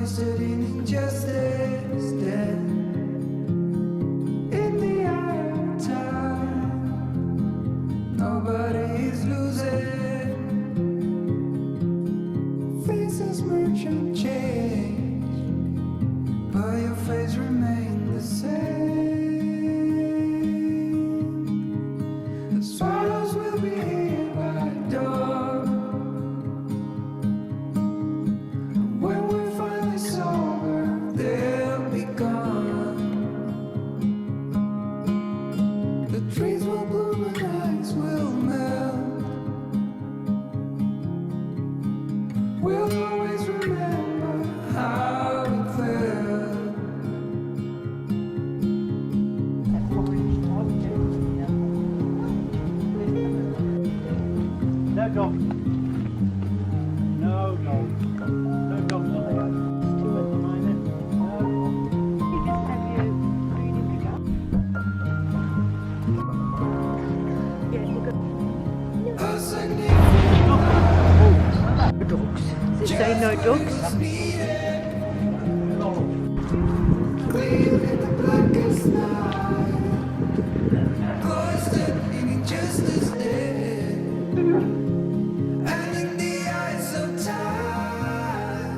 Cloistered in injustice, dead in the eye of time. Nobody is losing. Faces merchant change, but your face remains the same. The swallows will be here by dawn. When we're finally sober, they'll be gone. The trees will bloom and ice will melt. We'll always remember how it felt. No dog. No dog. No dog will they have. Two at the moment. No. Have you reading the gut? Yeah, you got A significant dogs. Does it say no dogs? clean in the blackest night. Cloistered in injustice, dead. And in the eyes of time,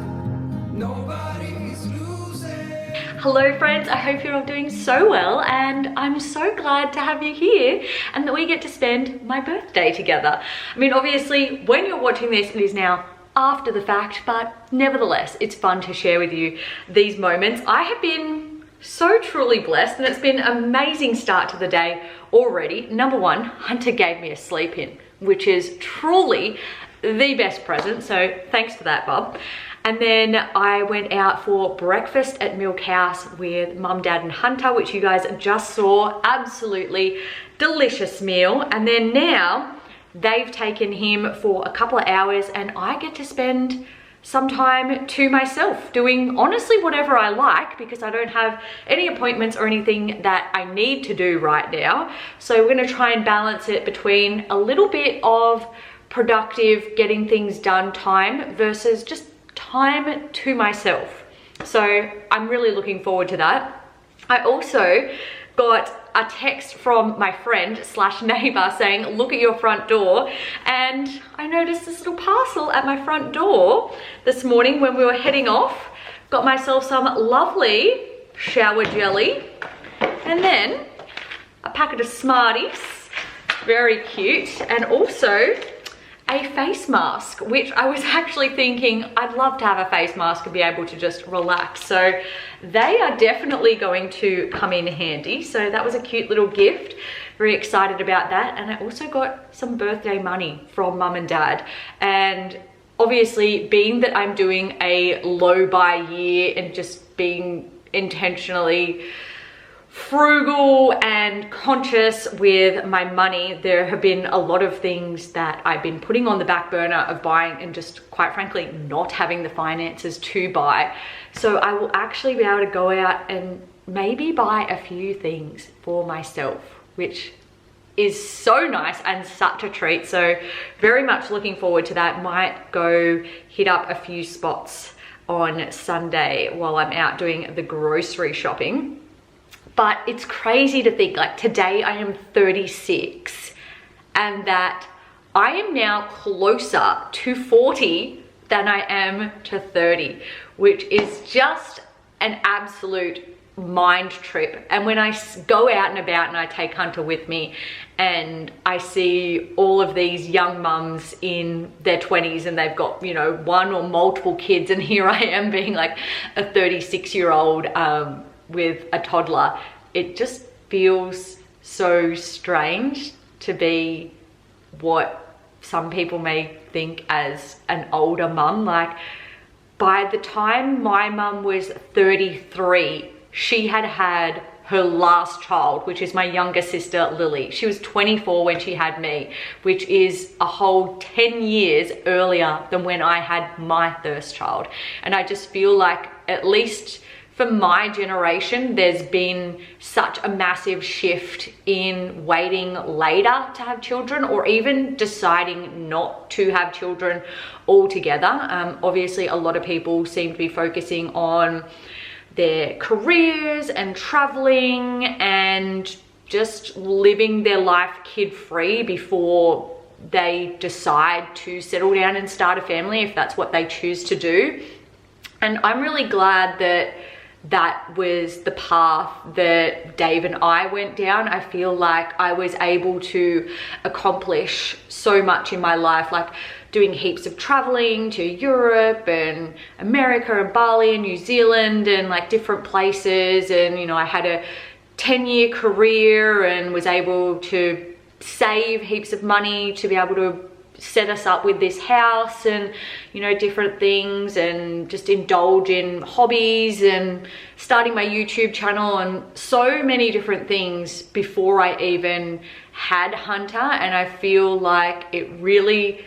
nobody's losing. Hello friends, I hope you're all doing so well, and I'm so glad to have you here and that we get to spend my birthday together. I mean, obviously when you're watching this, it is now after the fact, but nevertheless, it's fun to share with you these moments. I have been so truly blessed, and it's been an amazing start to the day already. Number one, Hunter gave me a sleep in, which is truly the best present, so thanks for that, Bob. And then I went out for breakfast at Milk Haus with Mum, Dad and Hunter, which you guys just saw. Absolutely delicious meal. And then now they've taken him for a couple of hours and I get to spend some time to myself doing honestly whatever I like, because I don't have any appointments or anything that I need to do right now. So we're going to try and balance it between a little bit of productive getting things done time versus just time to myself. So I'm really looking forward to that. I also got a text from my friend slash neighbor saying, look at your front door. And I noticed this little parcel at my front door this morning when we were heading off. Got myself some lovely shower jelly and then a packet of Smarties, very cute, and also a face mask, which I was actually thinking I'd love to have a face mask and be able to just relax. So they are definitely going to come in handy. So that was a cute little gift. Very excited about that. And I also got some birthday money from Mum and Dad. And obviously, being that I'm doing a low buy year and just being intentionally frugal and conscious with my money, there have been a lot of things that I've been putting on the back burner of buying and just quite frankly not having the finances to buy. So I will actually be able to go out and maybe buy a few things for myself, which is so nice and such a treat. So very much looking forward to that. Might go hit up a few spots on Sunday while I'm out doing the grocery shopping. But it's crazy to think, like, today I am 36 and that I am now closer to 40 than I am to 30, which is just an absolute mind trip. And when I go out and about and I take Hunter with me and I see all of these young mums in their 20s and they've got, you know, one or multiple kids, and here I am being like a 36-year-old with a toddler, it just feels so strange to be what some people may think as an older mum. Like, by the time my mum was 33, she had had her last child, which is my younger sister, Lily. She was 24 when she had me, which is a whole 10 years earlier than when I had my first child. And I just feel like, at least for my generation, there's been such a massive shift in waiting later to have children, or even deciding not to have children altogether. Obviously, a lot of people seem to be focusing on their careers and traveling and just living their life kid-free before they decide to settle down and start a family, if that's what they choose to do. And I'm really glad that that was the path that Dave and I went down. I feel like I was able to accomplish so much in my life, like doing heaps of traveling to Europe and America and Bali and New Zealand and like different places. And, you know, I had a 10-year career and was able to save heaps of money to be able to set us up with this house and, you know, different things, and just indulge in hobbies and starting my YouTube channel and so many different things before I even had Hunter. And I feel like it really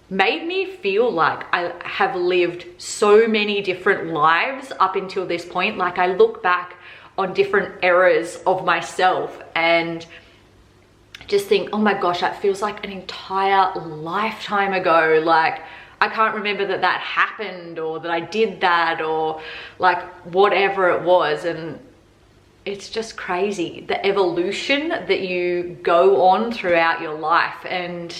made me feel like I have lived so many different lives up until this point. Like, I look back on different eras of myself and just think, oh my gosh, that feels like an entire lifetime ago. Like, I can't remember that that happened, or that I did that, or like whatever it was. And it's just crazy, the evolution that you go on throughout your life. And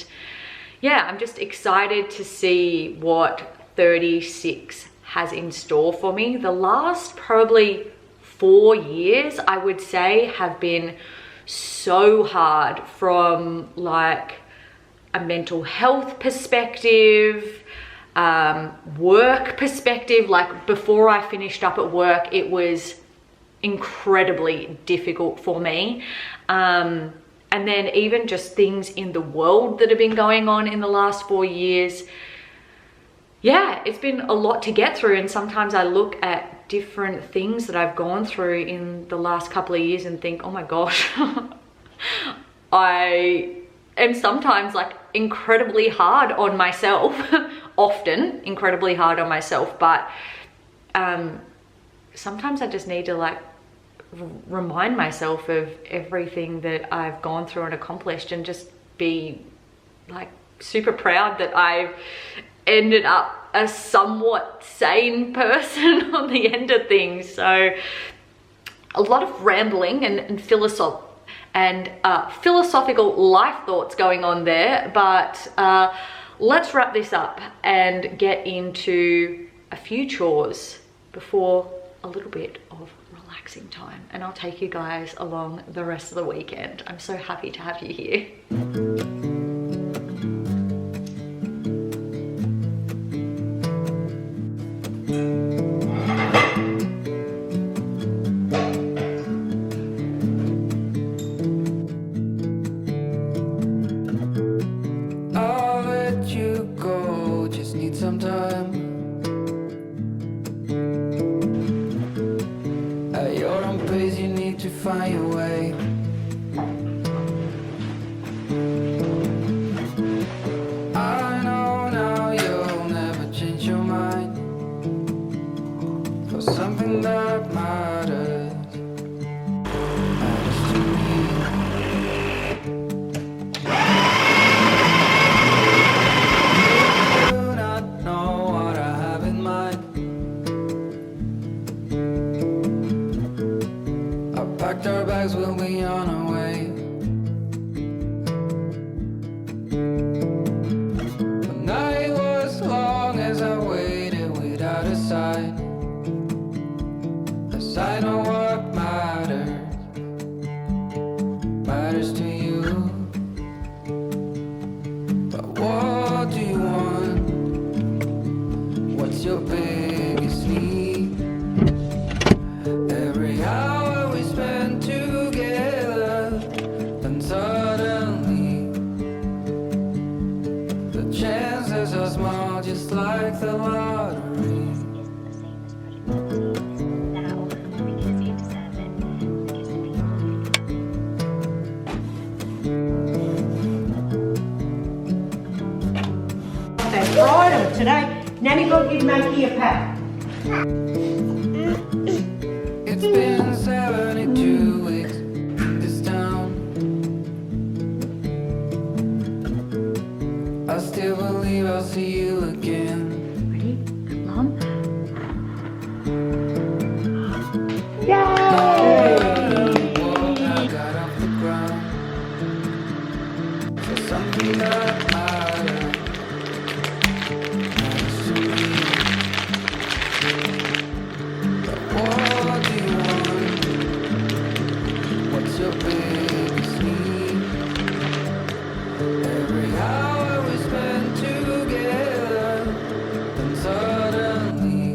yeah, I'm just excited to see what 36 has in store for me. The last probably 4 years, I would say, have been so hard from like a mental health perspective, work perspective. Like, before I finished up at work, it was incredibly difficult for me. And then even just things in the world that have been going on in the last 4 years. Yeah, it's been a lot to get through. And sometimes I look at different things that I've gone through in the last couple of years and think, oh my gosh, I am sometimes like incredibly hard on myself, often incredibly hard on myself. But sometimes I just need to like remind myself of everything that I've gone through and accomplished, and just be like super proud that I've ended up a somewhat sane person on the end of things. So a lot of rambling and philosophical life thoughts going on there, but let's wrap this up and get into a few chores before a little bit of relaxing time, and I'll take you guys along the rest of the weekend. I'm so happy to have you here. I'll let you go, just need some time. At your own pace, you need to find your way. I know now you'll never change your mind for something that matters to me. Do not know what I have in mind. I packed our bags, we'll be on our way. The night was long as I waited without a sign. As I know what matters to you. But what do you want? What's your biggest need? Every hour we spend together, then suddenly the chances are small, just like the lottery. That's right, today Nanny got you Mikey a pack. It's been 72 weeks in this town. I still believe I'll see you again. Ready? Mum? I got off the ground. For something that I learned. Nice to me. But what do you want? What's your biggest need? Every hour we spend together, then suddenly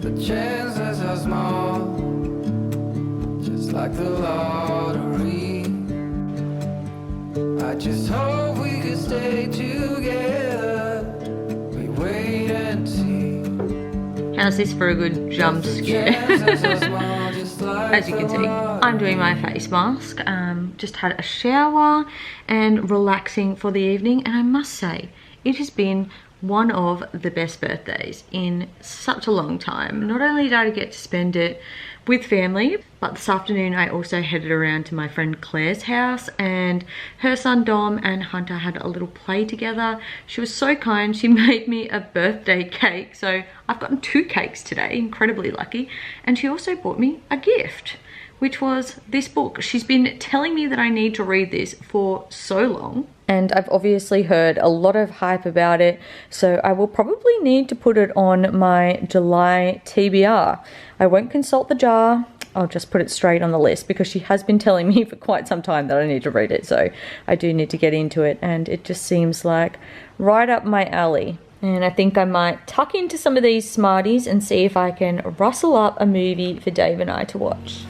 the chances are small, just like the lottery. I just hope we could stay together. We wait and see. How's this for a good jump scare? As you can see, I'm doing my face mask. Just had a shower and relaxing for the evening, and I must say, it has been one of the best birthdays in such a long time. Not only did I get to spend it with family, but this afternoon I also headed around to my friend Claire's house, and her son Dom and Hunter had a little play together. She was so kind, she made me a birthday cake, so I've gotten 2 cakes today, incredibly lucky, and she also bought me a gift, which was this book. She's been telling me that I need to read this for so long, and I've obviously heard a lot of hype about it, so I will probably need to put it on my July TBR. I won't consult the jar, I'll just put it straight on the list, because she has been telling me for quite some time that I need to read it, so I do need to get into it, and it just seems like right up my alley. And I think I might tuck into some of these Smarties and see if I can rustle up a movie for Dave and I to watch.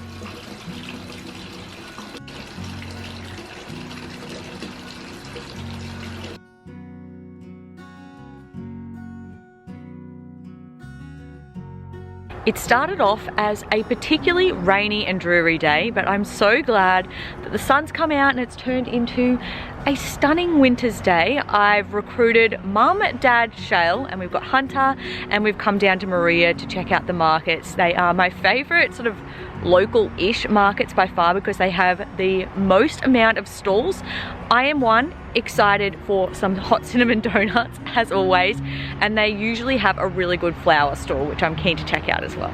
It started off as a particularly rainy and dreary day, but I'm so glad that the sun's come out and it's turned into a stunning winter's day. I've recruited Mum, Dad, Shale, and we've got Hunter, and we've come down to Moruya to check out the markets. They are my favourite sort of local-ish markets by far, because they have the most amount of stalls. I am excited for some hot cinnamon donuts as always, and they usually have a really good flower stall, which I'm keen to check out as well.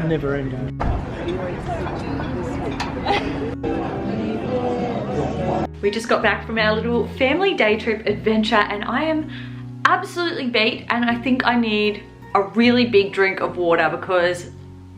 Never ending. We just got back from our little family day trip adventure, and I am absolutely beat, and I think I need a really big drink of water, because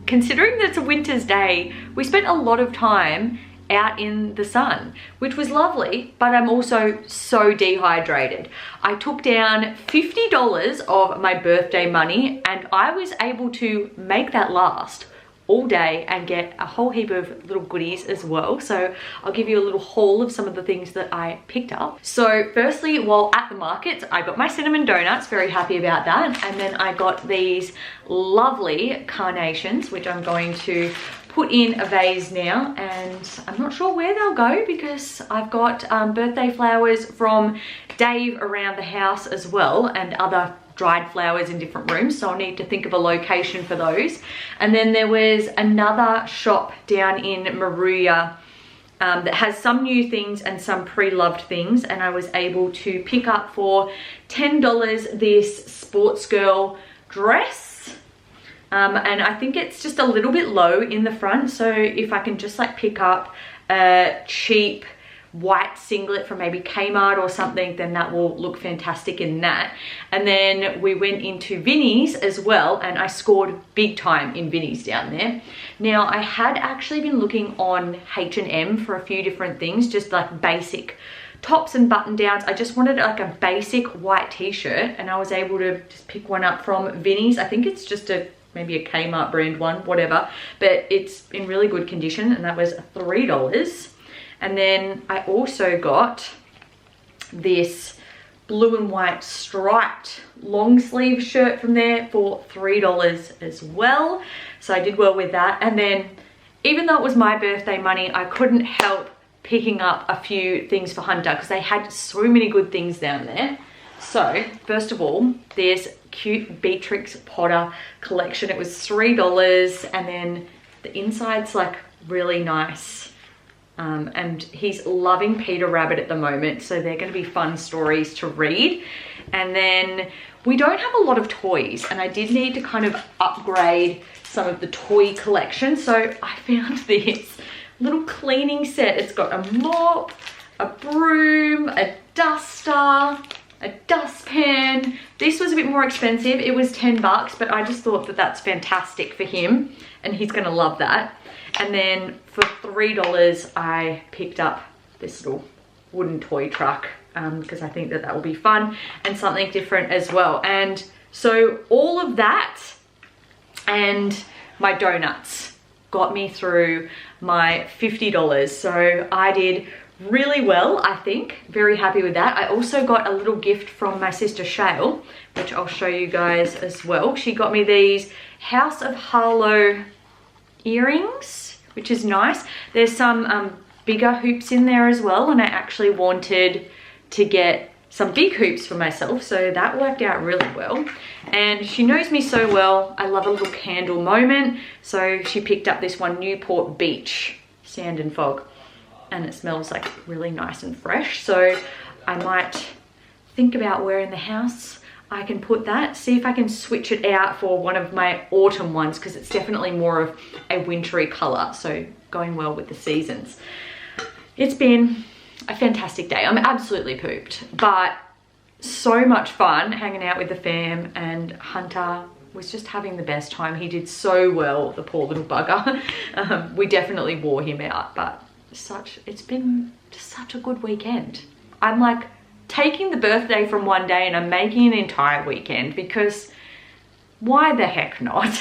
considering that it's a winter's day, we spent a lot of time out in the sun, which was lovely, but I'm also so dehydrated. I took down $50 of my birthday money, and I was able to make that last all day and get a whole heap of little goodies as well. So I'll give you a little haul of some of the things that I picked up. So firstly, while at the market, I got my cinnamon donuts, very happy about that. And then I got these lovely carnations, which I'm going to put in a vase now, and I'm not sure where they'll go because I've got birthday flowers from Dave around the house as well, and other dried flowers in different rooms, so I'll need to think of a location for those. And then there was another shop down in Moruya that has some new things and some pre-loved things, and I was able to pick up for $10 this sports girl dress, and I think it's just a little bit low in the front, so if I can just like pick up a cheap white singlet from maybe Kmart or something, then that will look fantastic in that. And then we went into Vinnie's as well, and I scored big time in Vinnie's down there. Now I had actually been looking on H&M for a few different things, just like basic tops and button downs. I just wanted like a basic white t-shirt, and I was able to just pick one up from Vinnie's. I think it's just maybe a Kmart brand one, whatever, but it's in really good condition, and that was $3. And then I also got this blue and white striped long sleeve shirt from there for $3 as well. So I did well with that. And then even though it was my birthday money, I couldn't help picking up a few things for Hunter because they had so many good things down there. So first of all, this cute Beatrix Potter collection. It was $3, and then the inside's like really nice. And he's loving Peter Rabbit at the moment, so they're going to be fun stories to read. And then we don't have a lot of toys, and I did need to kind of upgrade some of the toy collection, so I found this little cleaning set. It's got a mop, a broom, a duster, a dustpan. This was a bit more expensive. It was $10, but I just thought that that's fantastic for him, and he's going to love that. And then for $3, I picked up this little wooden toy truck because I think that that will be fun and something different as well. And so all of that and my donuts got me through my $50. So I did really well, I think. Very happy with that. I also got a little gift from my sister Shale, which I'll show you guys as well. She got me these House of Harlow earrings, which is nice. There's some bigger hoops in there as well, and I actually wanted to get some big hoops for myself, so that worked out really well. And she knows me so well, I love a little candle moment, so she picked up this one, Newport Beach Sand and Fog, and it smells like really nice and fresh. So I might think about where in the house I can put that, see if I can switch it out for one of my autumn ones, because it's definitely more of a wintry color, so going well with the seasons. It's been a fantastic day. I'm absolutely pooped, but so much fun hanging out with the fam, and Hunter was just having the best time. He did so well, the poor little bugger. We definitely wore him out, but it's been just such a good weekend. I'm like taking the birthday from one day and I'm making an entire weekend, because why the heck not?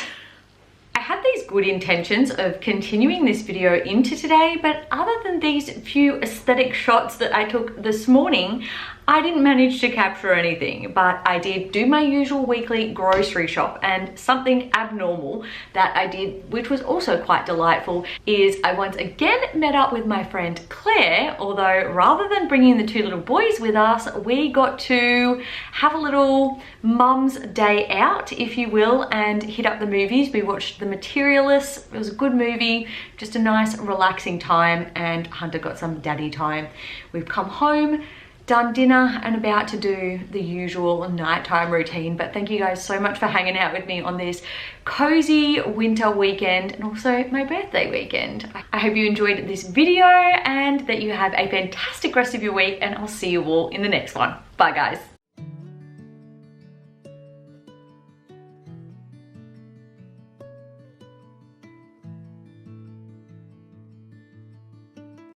I had these good intentions of continuing this video into today, but other than these few aesthetic shots that I took this morning, I didn't manage to capture anything. But I did do my usual weekly grocery shop, and something abnormal that I did, which was also quite delightful, is I once again met up with my friend Claire, although rather than bringing the two little boys with us, we got to have a little mum's day out, if you will, and hit up the movies. We watched The Materialists. It was a good movie, just a nice relaxing time, and Hunter got some daddy time. We've come home, done dinner, and about to do the usual nighttime routine. But thank you guys so much for hanging out with me on this cozy winter weekend, and also my birthday weekend. I hope you enjoyed this video and that you have a fantastic rest of your week, and I'll see you all in the next one. Bye guys.